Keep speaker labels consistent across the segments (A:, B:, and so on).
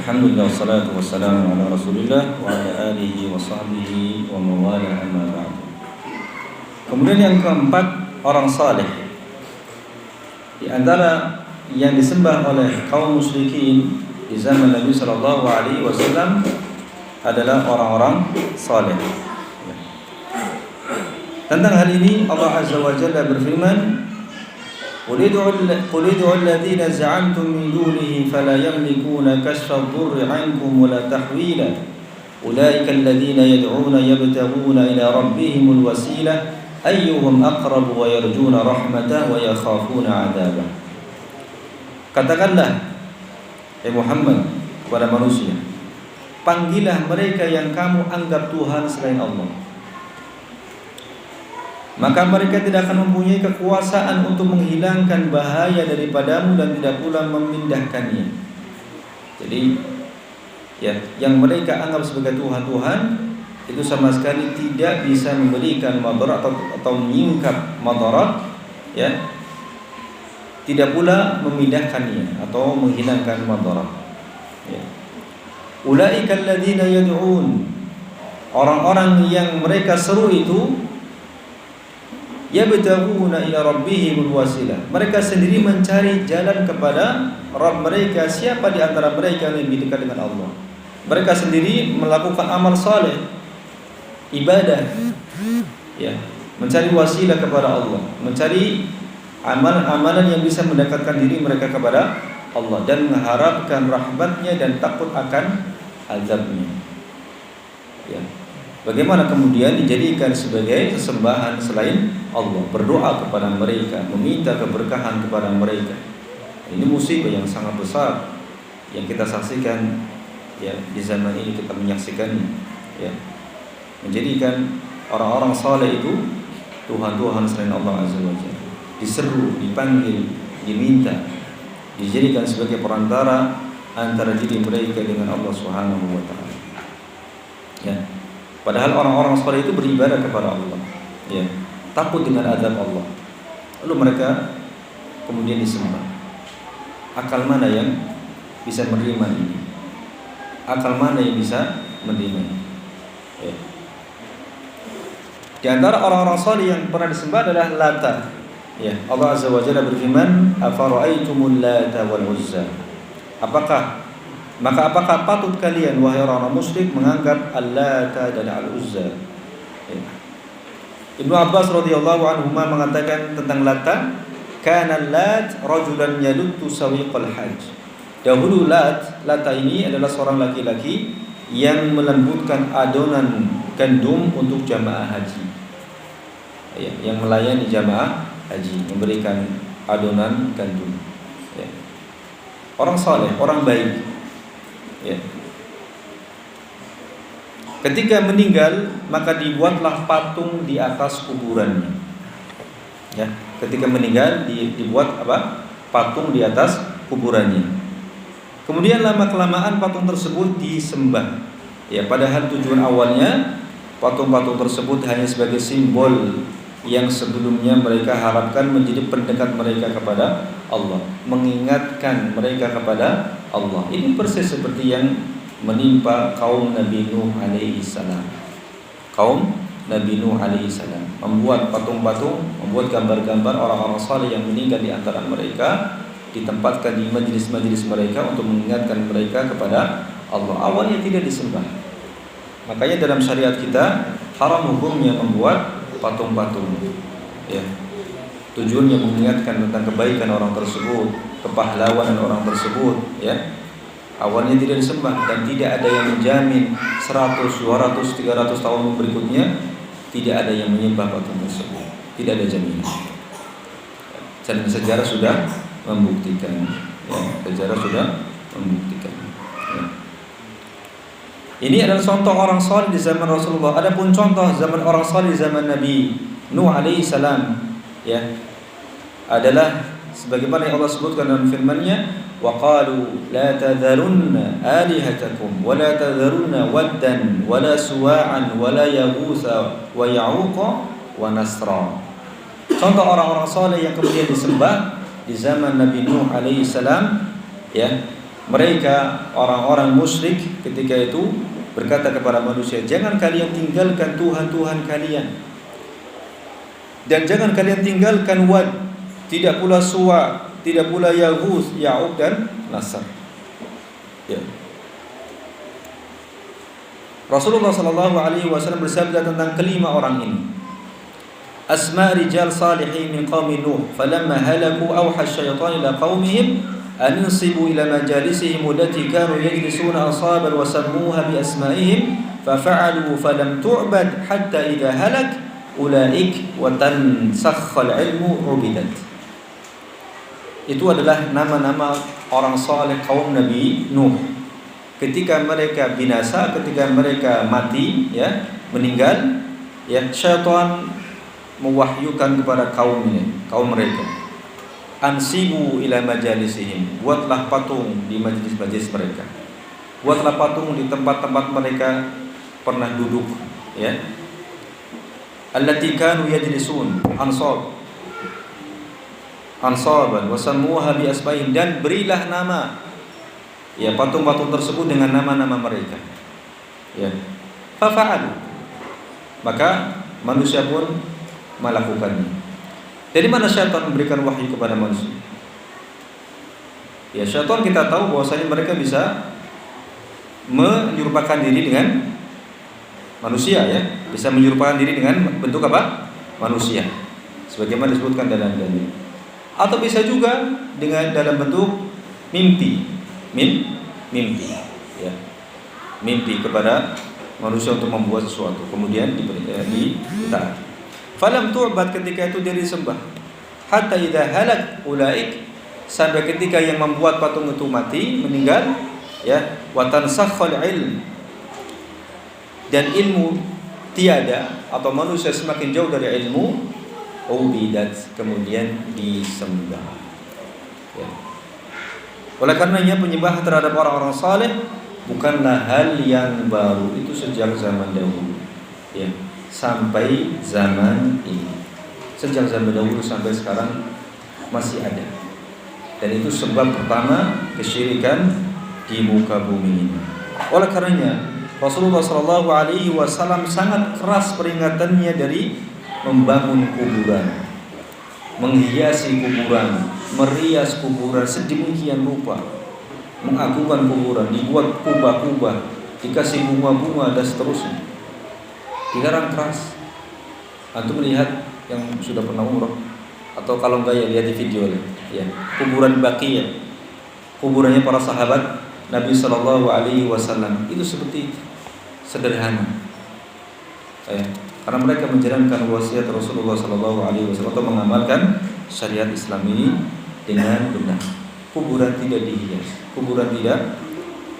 A: Alhamdulillah wassalatu wassalamu ala Rasulillah wa ala alihi wa sahbihi wa mawala amma ba'd. Kemudian yang keempat, orang saleh. Di antara yang disembah oleh kaum musyrikin di zaman Nabi sallallahu alaihi wasallam adalah orang-orang saleh. Tentang hal ini Allah Azza wa Jalla berfirman, قل ادعوا الذين زعمتم من دونه فلا يملكون كشف الضر عنكم ولا تحويلا أولئك الذين يدعون يبتغون إلى ربهم الوسيلة أيهم أقرب ويرجون رحمته ويخافون عذابه. Katakanlah, Muhammad, kepada manusia, panggillah mereka yang kamu anggap Tuhan selain Allah, maka mereka tidak akan mempunyai kekuasaan untuk menghilangkan bahaya daripadamu dan tidak pula memindahkannya. Jadi yang mereka anggap sebagai Tuhan-Tuhan itu sama sekali tidak bisa memberikan madarat atau menyingkap madarat, tidak pula memindahkannya atau menghilangkan madarat. Ulaika alladzina yad'un, orang-orang yang mereka seru itu, yabtaguna ila rabbihimul wasilah, mereka sendiri mencari jalan kepada Rabb mereka. Siapa di antara mereka yang lebih dekat dengan Allah? Mereka sendiri melakukan amal saleh, ibadah, mencari wasilah kepada Allah, mencari amalan-amalan yang bisa mendekatkan diri mereka kepada Allah dan mengharapkan rahmatnya dan takut akan azabnya. Bagaimana kemudian dijadikan sebagai sesembahan selain Allah, berdoa kepada mereka, meminta keberkahan kepada mereka. Ini musibah yang sangat besar yang kita saksikan di zaman ini, kita menyaksikannya. Menjadikan orang-orang saleh itu Tuhan-Tuhan selain Allah Azza wa Jalla. Diseru, dipanggil, diminta, dijadikan sebagai perantara antara diri mereka dengan Allah Subhanahu wa taala. Padahal orang-orang saleh itu beribadah kepada Allah, takut dengan azab Allah. Lalu mereka kemudian disembah. Akal mana yang bisa menerima ini? Akal mana yang bisa menerima ini? Di antara orang-orang saleh yang pernah disembah adalah Lata. Allah Azza wa Jalla berfirman, "Afara'aitumul Lata wal Uzza?" Maka apakah patut kalian, wahai orang-orang musyrik, menganggap Al-Lata dan Al-Uzza? Ibnu Abbas radhiyallahu anhu mengatakan tentang Lata, kana Lat rajulan yaluttu sawiqal hajj. Dahulu Lata ini adalah seorang laki-laki yang melembutkan adonan gandum untuk jamaah haji. Yang melayani jamaah haji, memberikan adonan gandum. Orang saleh, orang baik. Ketika meninggal, maka dibuatlah patung di atas kuburannya. Ketika meninggal dibuat patung di atas kuburannya. Kemudian lama-kelamaan patung tersebut disembah. Padahal tujuan awalnya patung-patung tersebut hanya sebagai simbol yang sebelumnya mereka harapkan menjadi pendekat mereka kepada Allah, mengingatkan mereka kepada Allah. Ini persis seperti yang menimpa kaum Nabi Nuh alaihi salam. Kaum Nabi Nuh alaihi salam membuat patung-patung, membuat gambar-gambar orang-orang saleh yang meninggal di antara mereka, ditempatkan di majelis-majelis mereka untuk mengingatkan mereka kepada Allah. Awalnya tidak disembah. Makanya dalam syariat kita haram hukumnya membuat patung-patung. Tujuannya mengingatkan tentang kebaikan orang tersebut, kepahlawanan orang tersebut. Awalnya tidak disembah dan tidak ada yang menjamin 100, 200, 300 tahun berikutnya tidak ada yang menyembah patung tersebut. Tidak ada jaminan. Dan sejarah sudah membuktikan. Sejarah sudah membuktikan. Ini adalah contoh orang saleh di zaman Rasulullah. Adapun contoh zaman orang saleh di zaman Nabi Nuh alaihi salam adalah sebagaimana yang Allah sebutkan dalam firman-Nya, wa qalu la tadharunna alihatakum wa la tadharunna waddan wa la suwa'an wa la yaghutsa wa ya'uqa wa nasra. Contoh orang-orang saleh yang kemudian disembah di zaman Nabi Nuh alaihi salam, mereka orang-orang musyrik ketika itu berkata kepada manusia, jangan kalian tinggalkan Tuhan-Tuhan kalian, dan jangan kalian tinggalkan Wad, tidak pula Suwa, tidak pula Yahud, Ya'ub dan Nasr. Ya. Rasulullah sallallahu alaihi wasallam bersabda tentang kelima orang ini. Asma rijal salihin min qaumi Nuh, falamma halaku awha asy-syaitan ila qaumihim an insibu ila majalisihim allati kanu yajlisuna asaban wa sammuha bi asma'ihim fafa'alu falam tu'bad hatta idha halak ulaik wa tansakha al-ilmu ubidat. Itu adalah nama-nama orang saleh kaum Nabi Nuh. Ketika mereka binasa, ketika mereka mati, ya, meninggal, ya, syaitan mewahyukan kepada kaum mereka. Ansibu ila majalisihim, buatlah patung di majlis-majlis mereka. Buatlah patung di tempat-tempat mereka pernah duduk, ya. Allati kanu yajlisun, ansaban wa sammuha bi asma'ihim, dan berilah nama, ya, patung-patung tersebut dengan nama-nama mereka. Ya. Fafa'al. Maka manusia pun melakukannya. Dari mana syaitan memberikan wahyu kepada manusia? Ya, syaitan kita tahu bahwasanya mereka bisa menyerupakan diri dengan manusia, ya. Bisa menyerupakan diri dengan bentuk apa? Manusia. Sebagaimana disebutkan dalam dalil. Atau bisa juga dengan dalam bentuk mimpi. Mimpi, ya. Mimpi kepada manusia untuk membuat sesuatu, kemudian ditaati. Falam tu'bad, ketika itu dia disembah. Hatta idza halak ulaik, sampai ketika yang membuat patung itu mati, meninggal, ya, wa tansakhal ilm, dan ilmu tiada atau manusia semakin jauh dari ilmu, ubidat, kemudian disembah. Ya. Oleh karenanya penyembahan terhadap orang-orang saleh bukanlah hal yang baru, itu sejak zaman dahulu, ya, sampai zaman ini. Sejak zaman dahulu sampai sekarang masih ada. Dan itu sebab pertama kesyirikan di muka bumi ini. Oleh karenanya Rasulullah sallallahu alaihi wasallam sangat keras peringatannya dari membangun kuburan, menghiasi kuburan, merias kuburan sedemikian rupa, mengagungkan kuburan, dibuat kubah-kubah, dikasih bunga-bunga dan seterusnya. Dilarang keras. Antum melihat yang sudah pernah umrah, atau kalau enggak ya lihat di video ya, kuburan Baqiyah, kuburannya para sahabat Nabi sallallahu alaihi wasallam, itu seperti itu, sederhana. Ya. Karena mereka menjalankan wasiat Rasulullah sallallahu alaihi wasallam atau mengamalkan syariat Islam ini dengan benar. Kuburan tidak dihias, kuburan tidak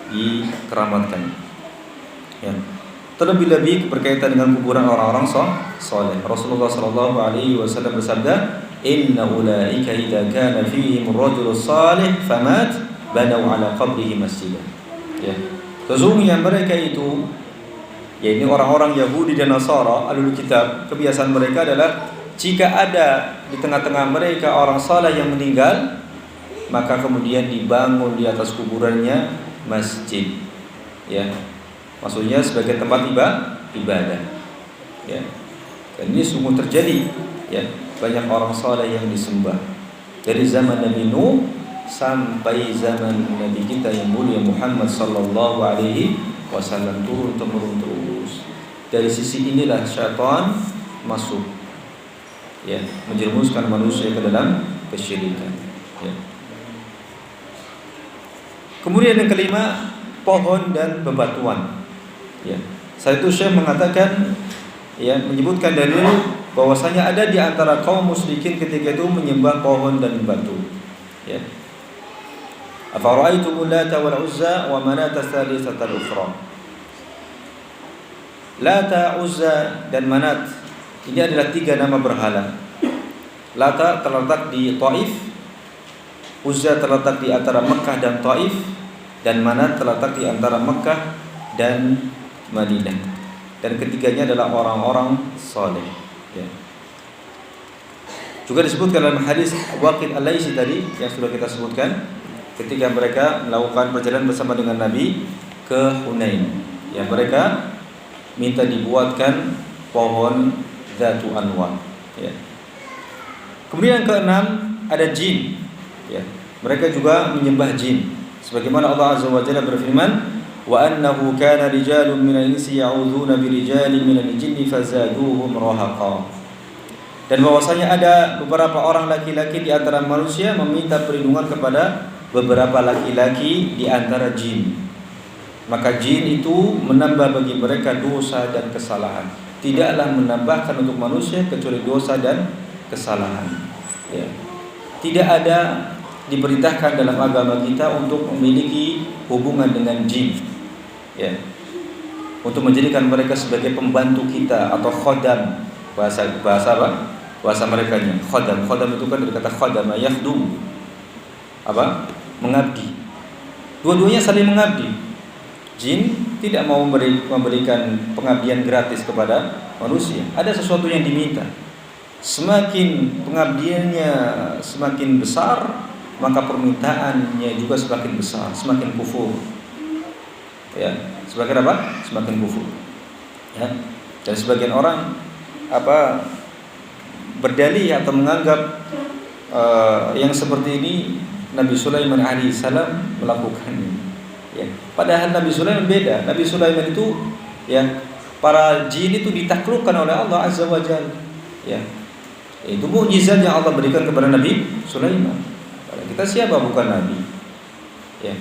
A: dikeramatkan. Ya. Terlebih-lebih berkaitan dengan kuburan orang-orang saleh. Rasulullah sallallahu alaihi wasallam bersabda, "Inna ulaika idza kana fihim rajul salih famat banaw ala qabrihi masjidan." Ya. Sesungguhnya mereka itu, yaitu orang-orang Yahudi dan Nasara, Ahlul Kitab, kebiasaan mereka adalah jika ada di tengah-tengah mereka orang saleh yang meninggal, maka kemudian dibangun di atas kuburannya masjid. Ya. Maksudnya sebagai tempat ibadah. Ya. Dan ini sungguh terjadi, ya. Banyak orang saleh yang disembah dari zaman Nabi Nuh sampai zaman Nabi kita yang mulia Muhammad sallallahu alaihi wasallam, turun temurun terus. Dari sisi inilah syaitan masuk, ya, menjerumuskan manusia ke dalam kesyirikan, ya. Kemudian yang kelima, pohon dan bebatuan. Ya. Saat itu Syekh mengatakan, ya, menyebutkan dalil bahwasanya ada di antara kaum musyrikin ketika itu menyembah pohon dan batu. Ya. Afara'aitum Lata wal Uzza wa Manata tsalitsatal ukhra. Lata, Uzza dan Manat ini adalah tiga nama berhala. Lata terletak di Taif, Uzza terletak di antara Mekah dan Taif, dan Manat terletak di antara Mekah dan Madinah. Dan ketiganya adalah orang-orang saleh. Ya. Juga disebutkan dalam hadis Waqid Al-Laisi tadi yang sudah kita sebutkan, ketika mereka melakukan perjalanan bersama dengan Nabi ke Hunain. Ya, mereka minta dibuatkan pohon Dzatu Anwan. Ya. Kemudian yang keenam ada jin. Ya. Mereka juga menyembah jin. Sebagaimana Allah Azza wa Jalla berfirman, wa annahu kana rijalun minal insi ya'udzuuna birijalin minal jinni fazaduhum rahaqa. Dan bahwasanya ada beberapa orang laki-laki di antara manusia meminta perlindungan kepada beberapa laki-laki di antara jin. Maka jin itu menambah bagi mereka dosa dan kesalahan. Tidaklah menambahkan untuk manusia kecuali dosa dan kesalahan. Ya. Tidak ada diperintahkan dalam agama kita untuk memiliki hubungan dengan jin. Ya. Untuk menjadikan mereka sebagai pembantu kita atau khodam. Bahasa apa? Bahasa merekanya khodam. Khodam itu kan dari kata khodama yakhdum. Apa? Mengabdi. Dua-duanya saling mengabdi. Jin tidak mau memberikan pengabdian gratis kepada manusia. Ada sesuatu yang diminta. Semakin pengabdiannya semakin besar, maka permintaannya juga semakin besar, semakin kufur. Ya, semakin apa? Semakin kufur. Ya. Dan sebagian orang berdalih atau menganggap yang seperti ini Nabi Sulaiman alaihissalam melakukannya. Ya. Padahal Nabi Sulaiman beda. Nabi Sulaiman itu ya para jin itu ditaklukkan oleh Allah Azza wa Jalla. Ya. Itu mukjizat yang Allah berikan kepada Nabi Sulaiman. Kita siapa bukan nabi? Ya.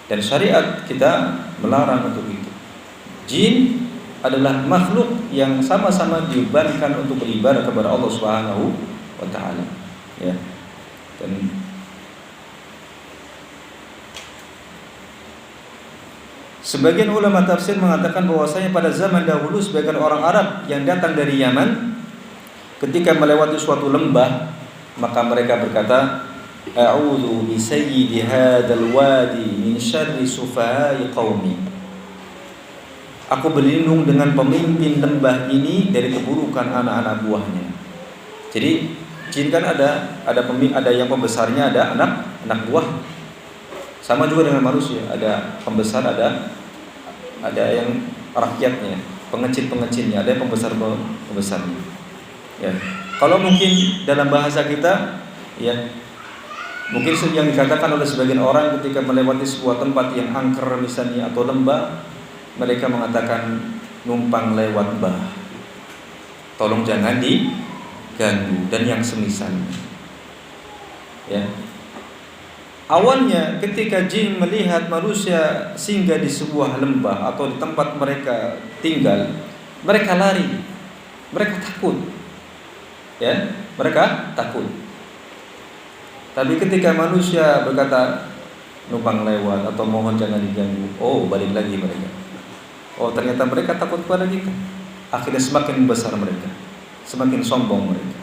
A: Dan syariat kita melarang untuk itu. Jin adalah makhluk yang sama-sama dibebankan untuk beribadah kepada Allah Subhanahu wa taala. Ya. Dan sebagian ulama tafsir mengatakan bahwasanya pada zaman dahulu sebagian orang Arab yang datang dari Yaman ketika melewati suatu lembah, maka mereka berkata, a'udzu bi sayyidi hadzal wadi min syarri sufaha'i qaumi. Aku berlindung dengan pemimpin lembah ini dari keburukan anak-anak buahnya. Jadi jin kan ada yang pembesarnya, ada anak buah. Sama juga dengan manusia, ada pembesar, ada yang rakyatnya, pengecil-pengecilnya, ada yang pembesarnya. Ya. Kalau mungkin dalam bahasa kita, ya, mungkin yang dikatakan oleh sebagian orang ketika melewati sebuah tempat yang angker misalnya atau lembah, mereka mengatakan numpang lewat bah. Tolong jangan diganggu dan yang semisalnya. Ya. Awalnya ketika jin melihat manusia singgah di sebuah lembah atau di tempat mereka tinggal, mereka lari, mereka takut. Ya, mereka takut. Tapi ketika manusia berkata numpang lewat atau mohon jangan diganggu, oh balik lagi mereka. Oh ternyata mereka takut kepada kita. Akhirnya semakin besar mereka, semakin sombong mereka.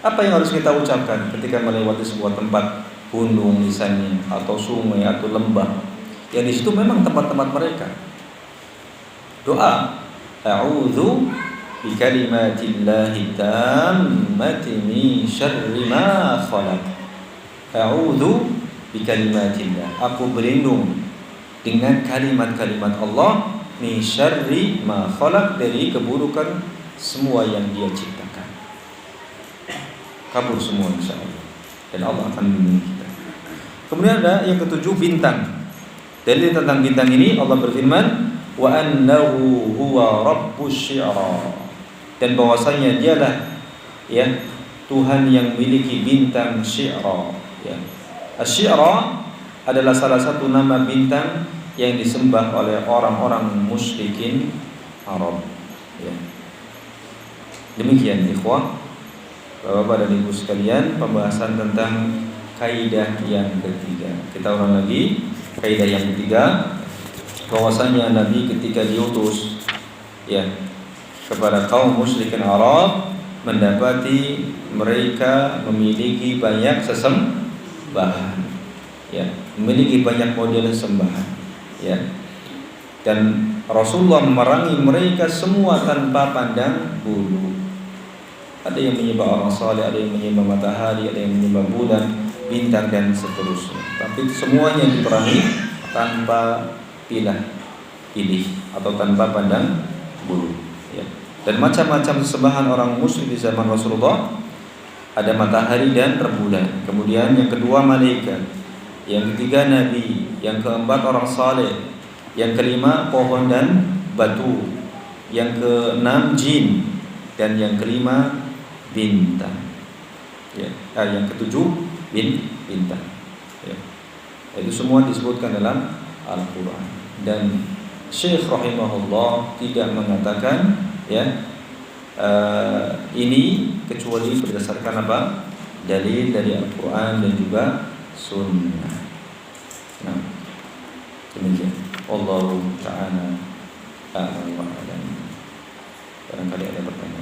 A: Apa yang harus kita ucapkan ketika melewati sebuah tempat gunung misalnya atau sungai atau lembah? Yang di situ memang tempat-tempat mereka. Doa, a'udzu bi kalimatillahi tammati min syarri ma khalaq. A'udzu bi kalimatillah. Aku berlindung dengan kalimat-kalimat Allah min syarri ma khalaq, dari keburukan semua yang Dia ciptakan. Kabur semua insyaallah. Dan Allah akan melindungi kita. Kemudian ada yang ketujuh, bintang. Dalil tentang bintang ini Allah berfirman, wa annahu huwa rabbus syi'ra. Dan bahwasanya dialah ya Tuhan yang memiliki bintang syi'ra. Ya. Asy-syi'ra adalah salah satu nama bintang yang disembah oleh orang-orang musyrikin Arab. Ya. Demikian ikhwah, Bapak dan Ibu sekalian, pembahasan tentang kaidah yang ketiga. Kita ulang lagi kaidah yang ketiga, bahwasanya Nabi ketika diutus ya kepada kaum musyrikin Arab, mendapati mereka memiliki banyak sesembahan, ya, memiliki banyak model sembahan, ya, dan Rasulullah memerangi mereka semua tanpa pandang bulu. Ada yang menyembah orang saleh, ada yang menyembah matahari, ada yang menyembah bulan. bintang dan seterusnya. Tapi semuanya diperangi tanpa pilih atau tanpa pandang bulu. Ya. Dan macam-macam sesembahan orang musyrik di zaman Rasulullah, ada matahari dan rembulan. Kemudian yang kedua malaikat, yang ketiga nabi, yang keempat orang saleh, yang kelima pohon dan batu, yang keenam jin, dan yang kelima bintang. Ya, yang ketujuh bintang. Ya. Itu semua disebutkan dalam Al-Quran. Dan Syekh rahimahullah tidak mengatakan ini kecuali berdasarkan apa? Dalil dari Al-Quran dan juga Sunnah. Nah, demikian. Allahu ta'ala a'lam wa a'lam. Barangkali ada pertanyaan.